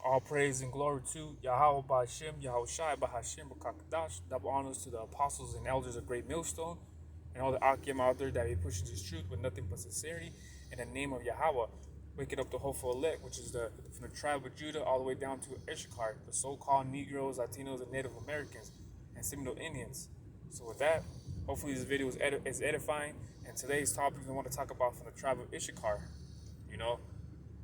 All praise and glory to Yahweh Ba'Shem, Yahweh Shai Ba'Hashem B'Kakadash. Double honors to the apostles and elders of Great Millstone and all the Akim out there that be pushing this truth with nothing but sincerity. In the name of Yahweh, waking up the hopeful elect, which is from the tribe of Judah all the way down to ISSACHAR, the so-called Negroes, Latinos, and Native Americans, and Seminole Indians. So with that, hopefully this video is edifying. And today's topic I want to talk about from the tribe of ISSACHAR, you know.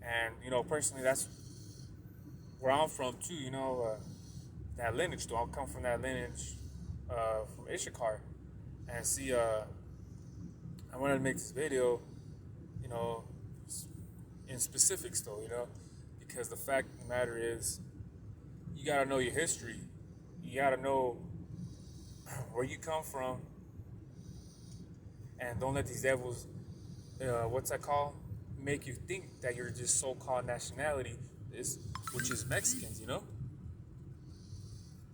And, personally, that's where I'm from too, that lineage though. I come from that lineage from Ishakar. And see, I wanted to make this video, you know, in specifics though, because the fact of the matter is, you gotta know your history. You gotta know where you come from, and don't let these devils, what's that called, make you think that you're just so-called nationality is, which is Mexicans.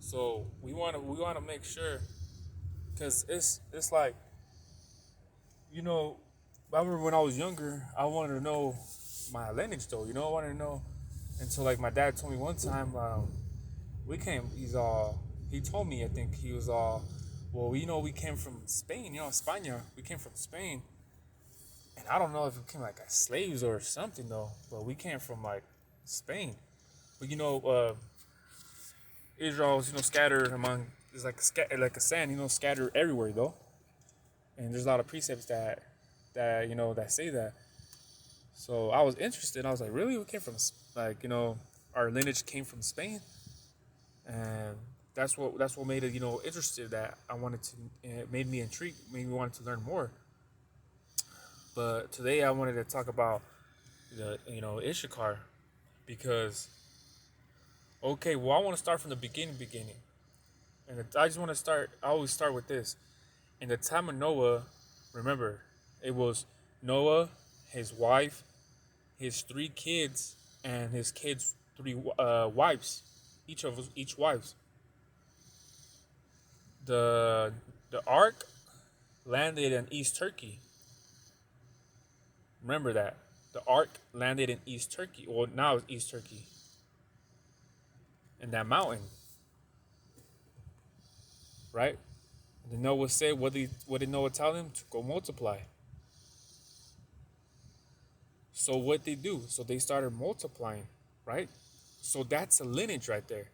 So we wanna make sure, cause it's like, you know, I remember when I was younger, I wanted to know my lineage though. I wanted to know, and so like my dad told me one time, we came. He told me, I think he was well, we came from Spain, España. We came from Spain, and I don't know if we came like as slaves or something though, but we came from like Spain. But Israel's scattered among, it's like a sand, scattered everywhere though, and there's a lot of precepts that say that. So I was interested. I was like, really, we came from our lineage came from Spain, and that's what made it interested. That I wanted to, it made me intrigued, made me wanted to learn more. But today I wanted to talk about the Issachar, because okay, well, I want to start from the beginning. And I just want to start. I always start with this. In the time of Noah, remember, it was Noah, his wife, his 3 kids, and his kids' 3 wives, each wives. The ark landed in East Turkey. Remember that the ark landed in East Turkey. Well, now it's East Turkey, in that mountain, right? And then Noah said, what did Noah tell them? To go multiply. So what they do? So they started multiplying, right? So that's a lineage right there.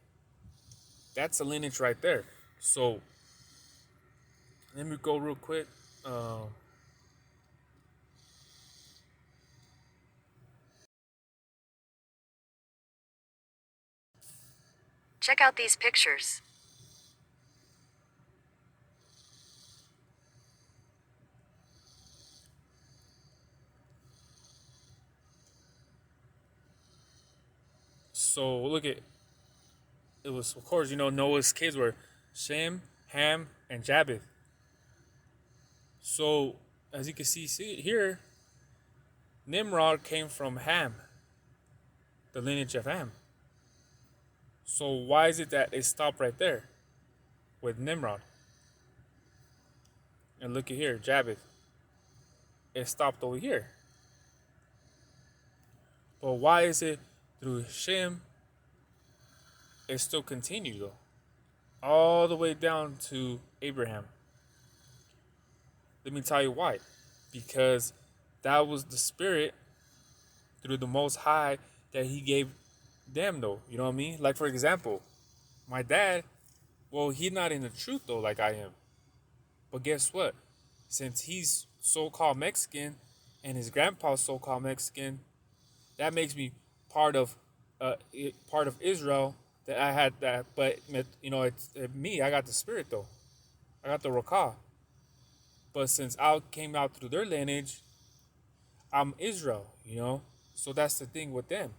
That's a lineage right there. So let me go real quick. Check out these pictures. So look at, it was, of course, Noah's kids were Shem, Ham, and Japheth. So as you can see here, Nimrod came from Ham, the lineage of Ham. So why is it that it stopped right there with Nimrod? And look at here, Japheth. It stopped over here. But why is it through Shem it still continued though? All the way down to Abraham. Let me tell you why. Because that was the spirit through the Most High that he gave them though. You know what I mean? Like for example, my dad, well, he's not in the truth though like I am. But guess what? Since he's so-called Mexican and his grandpa's so-called Mexican, that makes me part of Israel. That I had that, but it's me. I got the spirit though. I got the Rakah. But since I came out through their lineage, I'm Israel. So that's the thing with them.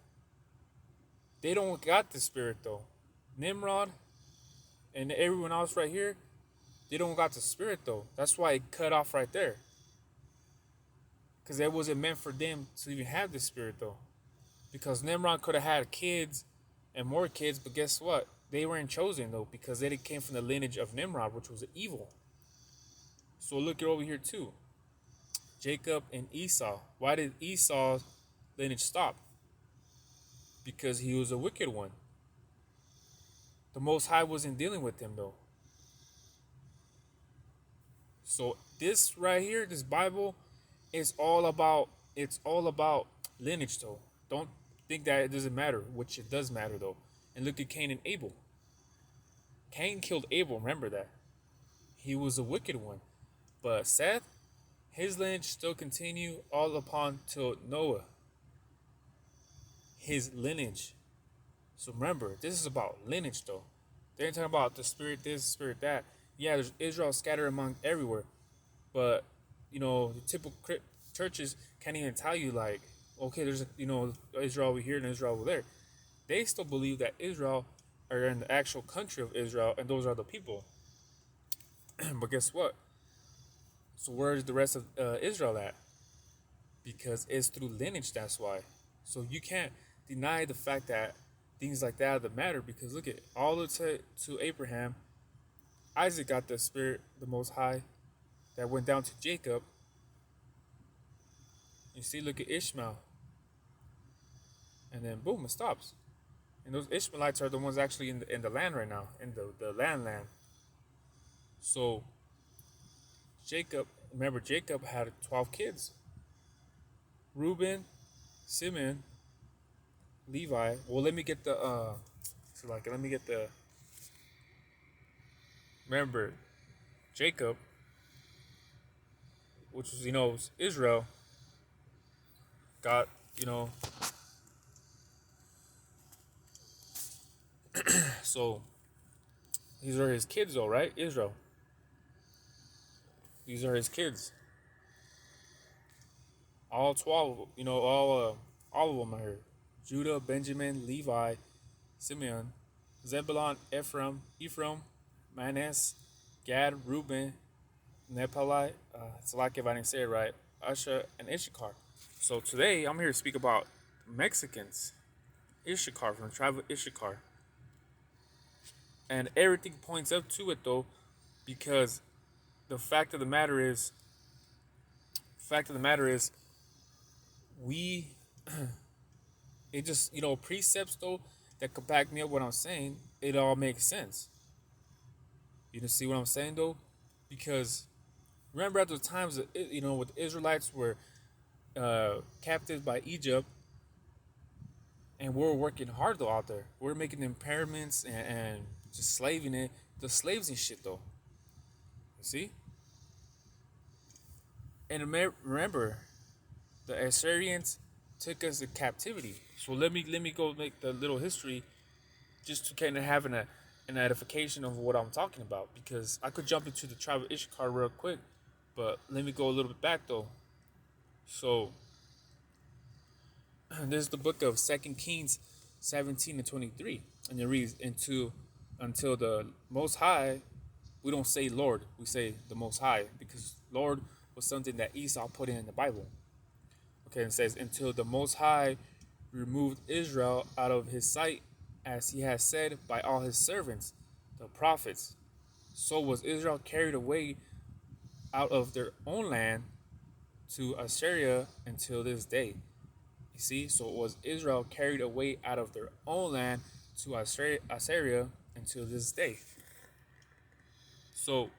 They don't got the spirit though. Nimrod and everyone else right here, they don't got the spirit though. That's why it cut off right there. Because it wasn't meant for them to even have the spirit though. Because Nimrod could have had kids and more kids, but guess what? They weren't chosen though, because they came from the lineage of Nimrod, which was evil. So look over here too. Jacob and Esau. Why did Esau's lineage stop? because he was a wicked one. The Most High wasn't dealing with him though. So this right here, this Bible, is all about lineage though. Don't think that it doesn't matter, which it does matter though. And look at Cain and Abel. Cain killed Abel, remember that. He was a wicked one. But Seth, his lineage still continue all upon till Noah. His lineage. So remember, this is about lineage though. They ain't talking about the spirit this, spirit that. Yeah, there's Israel scattered among everywhere. But, the typical churches can't even tell you, like, okay, there's, Israel over here and Israel over there. They still believe that Israel are in the actual country of Israel and those are the people. But guess what? So where's the rest of Israel at? Because it's through lineage, that's why. So you can't deny the fact that things like that matter, because look at all the to Abraham, Isaac got the spirit, the Most High, that went down to Jacob. You see, look at Ishmael, and then boom, it stops. And those Ishmaelites are the ones actually in the land right now, in the land. So Jacob, remember Jacob had 12 kids. Reuben, Simeon, Levi. Well, let me get the let me get the. Remember, Jacob, which was Israel, got so these are his kids though, right? Israel. These are his kids. All 12, all of them are here. Judah, Benjamin, Levi, Simeon, Zebulon, Ephraim, Manasseh, Gad, Reuben, Nepali, it's like if I didn't say it right, Asher, and Issachar. So today I'm here to speak about Mexicans, Issachar, from the tribe of Issachar. And everything points up to it though, because the fact of the matter is, we, it just, precepts though that could back me up what I'm saying, it all makes sense. You see what I'm saying though? Because remember at the times that, with the Israelites were captives by Egypt, and we're working hard though out there. We're making impairments and just slaving it. The slaves and shit though. You see? And remember, the Assyrians took us to captivity. So let me go make the little history, just to kind of have an edification of what I'm talking about. Because I could jump into the tribe of Issachar real quick, but let me go a little bit back though. So this is the book of 2 Kings 17 and 23. And it reads, until the Most High, we don't say Lord, we say the Most High, because Lord was something that Esau put in the Bible. Okay, it says, until the Most High removed Israel out of his sight, as he has said by all his servants, the prophets. So was Israel carried away out of their own land to Assyria until this day. You see, so it was Israel carried away out of their own land to Assyria until this day. So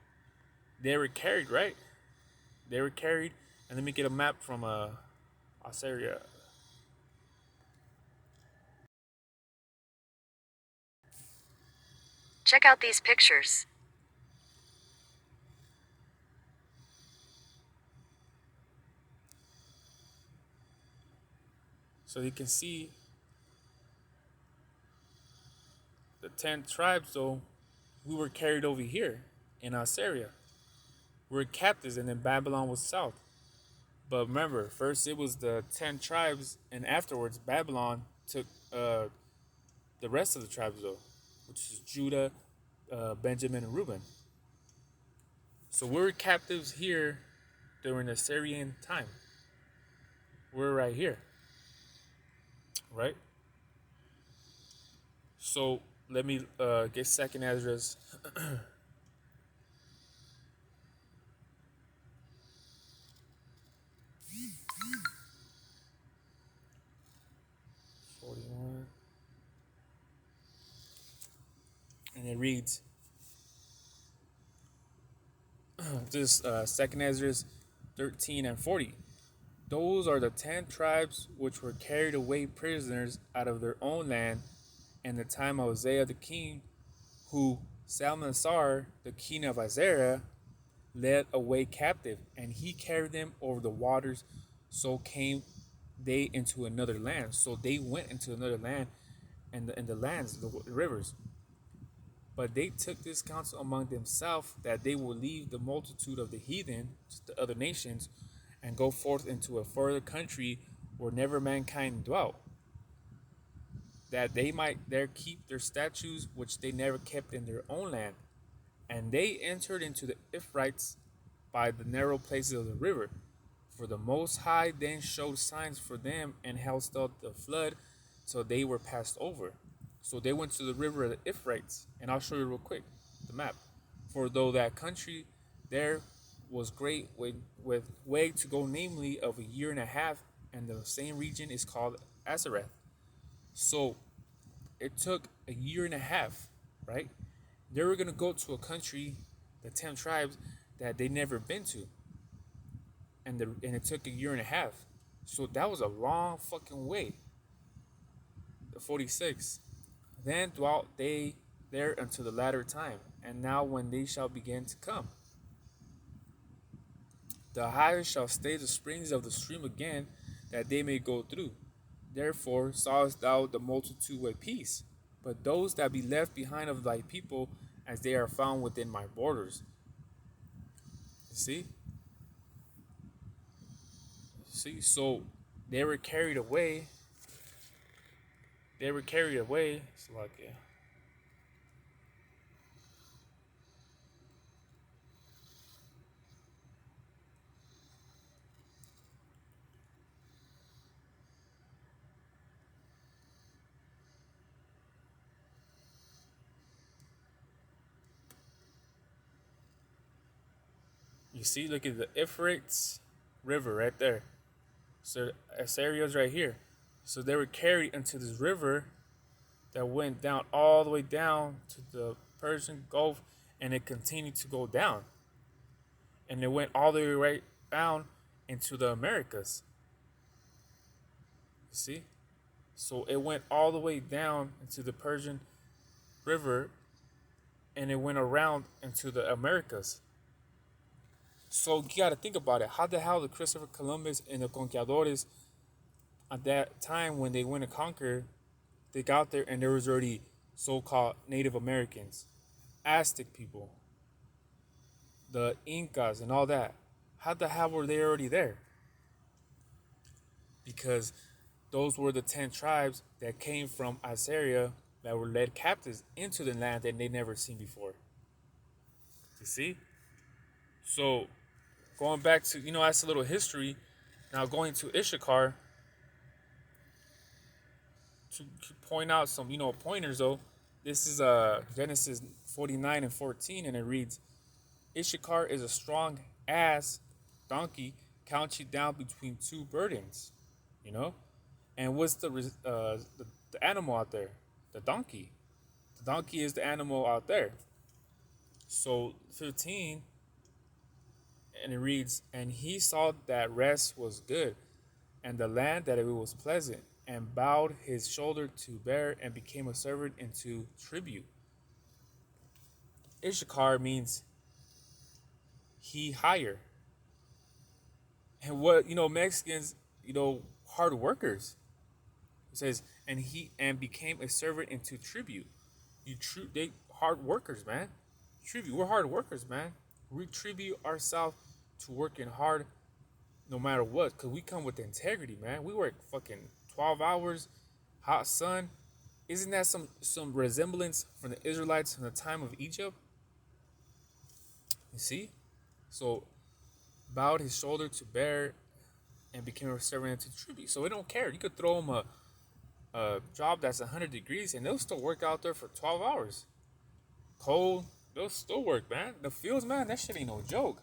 they were carried, right? They were carried. And let me get a map from Assyria. Check out these pictures. So you can see the 10 tribes, though, we were carried over here in Assyria. We were captives, and then Babylon was south. But remember, first it was the 10 tribes, and afterwards Babylon took the rest of the tribes, though, which is Judah, Benjamin, and Reuben. So we were captives here during the Assyrian time. We're right here, right? So let me get second Esdras. 41. it reads, this Second Ezra 13 and 40. Those are the 10 tribes which were carried away prisoners out of their own land in the time of Uzziah the king, who Salmanasar, the king of Assyria, led away captive, and he carried them over the waters. So came they into another land. So they went into another land, and the lands, the rivers. But they took this counsel among themselves that they will leave the multitude of the heathen, the other nations, and go forth into a further country where never mankind dwelt, that they might there keep their statutes which they never kept in their own land. And they entered into the Ephrates by the narrow places of the river. For the Most High then showed signs for them and held still the flood, so they were passed over. So they went to the river of the Ephrates, and I'll show you real quick the map. For though that country there was great with way to go, namely of a year and a half, and the same region is called Azareth. So it took a year and a half, right? They were gonna go to a country, the 10 tribes, that they never been to, and it took a year and a half. So that was a long fucking way. The 46. Then dwelt they there until the latter time, and now when they shall begin to come, the higher shall stay the springs of the stream again, that they may go through. Therefore sawest thou the multitude with peace, but those that be left behind of thy people, as they are found within my borders. See? See, so they were carried away. They were carried away. It's like, yeah. You see, look at the Euphrates River right there. So Assyria's right here. So they were carried into this river that went down all the way down to the Persian Gulf, and it continued to go down. And it went all the way right down into the Americas. You see? So it went all the way down into the Persian River, and it went around into the Americas. So you got to think about it. How the hell did Christopher Columbus and the conquistadores at that time, when they went to conquer, they got there and there was already so-called Native Americans, Aztec people, the Incas and all that? How the hell were they already there? Because those were the 10 tribes that came from Assyria that were led captives into the land that they never seen before. You see? So going back to, that's a little history. Now going to Issachar, to point out some, pointers though. This is Genesis 49 and 14, and it reads, Issachar is a strong ass donkey, count you down between two burdens, And what's the animal out there? The donkey. The donkey is the animal out there. So 15, and it reads, and he saw that rest was good, and the land that it was pleasant, and bowed his shoulder to bear, and became a servant into tribute. Issachar means he hire. And what, Mexicans, hard workers. It says, and became a servant into tribute. They hard workers, man. Tribute. We're hard workers, man. We tribute ourselves to working hard no matter what, because we come with integrity, man. We work fucking 12 hours, hot sun. Isn't that some resemblance from the Israelites from the time of Egypt? You see? So, bowed his shoulder to bear, and became a servant into tribute. So we don't care. You could throw them a job that's 100 degrees, and they'll still work out there for 12 hours. Cold, they'll still work, man. The fields, man, that shit ain't no joke.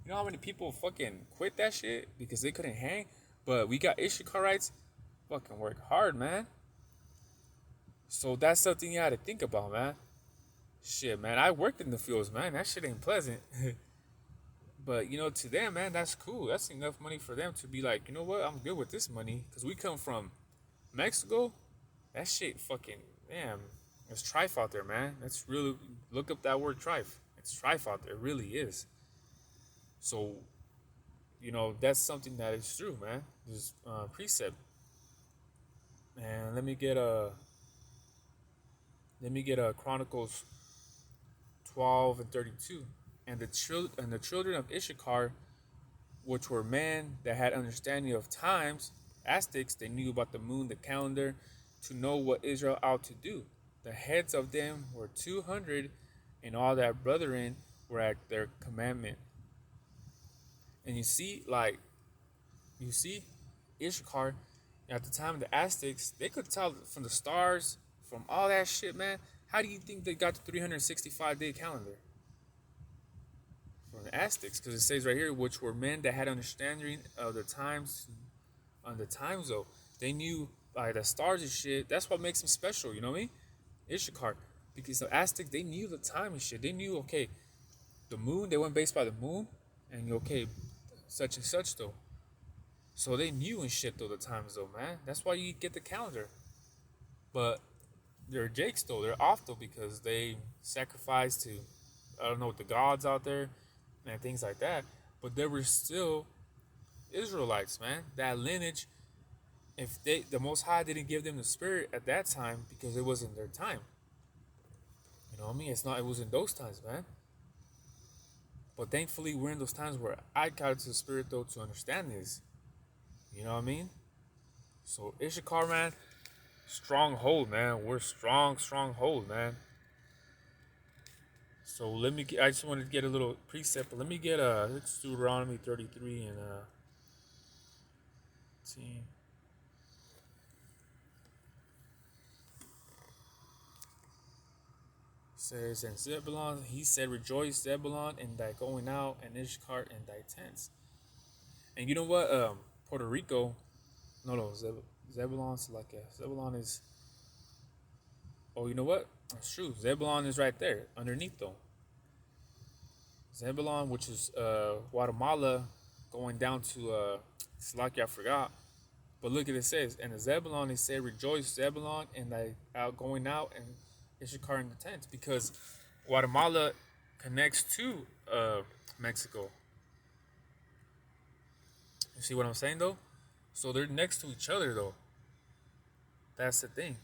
You know how many people fucking quit that shit because they couldn't hang? But we got Issacharites fucking work hard, man. So that's something you had to think about, man. Shit, man, I worked in the fields, man. That shit ain't pleasant. But to them, man, that's cool. That's enough money for them to be like, you know what? I'm good with this money because we come from Mexico. That shit, fucking damn. It's trife out there, man. That's really look up that word trife. It's trife out there. It really is. So that's something that is true, man. This precept. And let me get a Chronicles 12 and 32. And the children of Issachar, which were men that had understanding of times, Aztecs, they knew about the moon, the calendar, to know what Israel ought to do. The heads of them were 200, and all their brethren were at their commandment. And you see, Issachar, at the time of the Aztecs, they could tell from the stars, from all that shit, man. How do you think they got the 365-day calendar? From the Aztecs, because it says right here, which were men that had understanding of the times, on the time zone. They knew by the stars and shit. That's what makes them special, you know what I mean? Issachar. Because the Aztecs, they knew the time and shit. They knew, okay, the moon, they went based by the moon, and okay, such and such though. So they knew and shit though the times though, man. That's why you get the calendar. But they're jakes though. They're off though because they sacrifice to, I don't know, the gods out there and things like that. But they were still Israelites, man. That lineage. If the Most High didn't give them the spirit at that time because it wasn't their time. You know what I mean? It wasn't those times, man. But thankfully, we're in those times where I got into the spirit though to understand this. You know what I mean? So Issachar, man, stronghold, man. We're stronghold, man. So I just wanted to get a little precept, but let me get let's Deuteronomy 33 and 10. Says, and Zebulon, he said, rejoice, Zebulon, in thy going out, and Issachar in thy tents. And you know what? Puerto Rico, no, Zebulon's like Zebulon is. Oh, you know what? That's true. Zebulon is right there, underneath though. Zebulon, which is Guatemala, going down to Slovakia, I forgot. But look at it says, and the Zebulon, they say, rejoice, Zebulon, and thy going out, and Issachar in the tents, because Guatemala connects to Mexico. You see what I'm saying though? So they're next to each other though. That's the thing.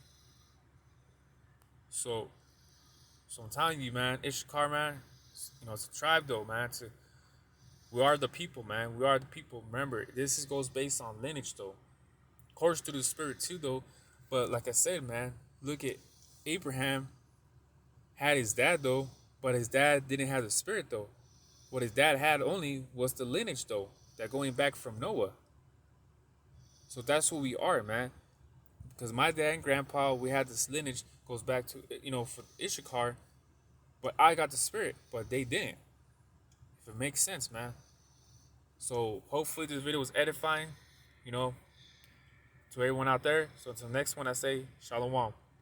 So I'm telling you, man, Issachar, man, it's a tribe though, man. We are the people, man. We are the people. Remember, goes based on lineage though. Of course, through the spirit too though. But like I said, man, look at Abraham had his dad though, but his dad didn't have the spirit though. What his dad had only was the lineage though, that going back from Noah. So that's who we are, man. Because my dad and grandpa, we had this lineage goes back to for Issachar, but I got the spirit, but they didn't. If it makes sense, man. So hopefully this video was edifying, to everyone out there. So until next one, I say shalom.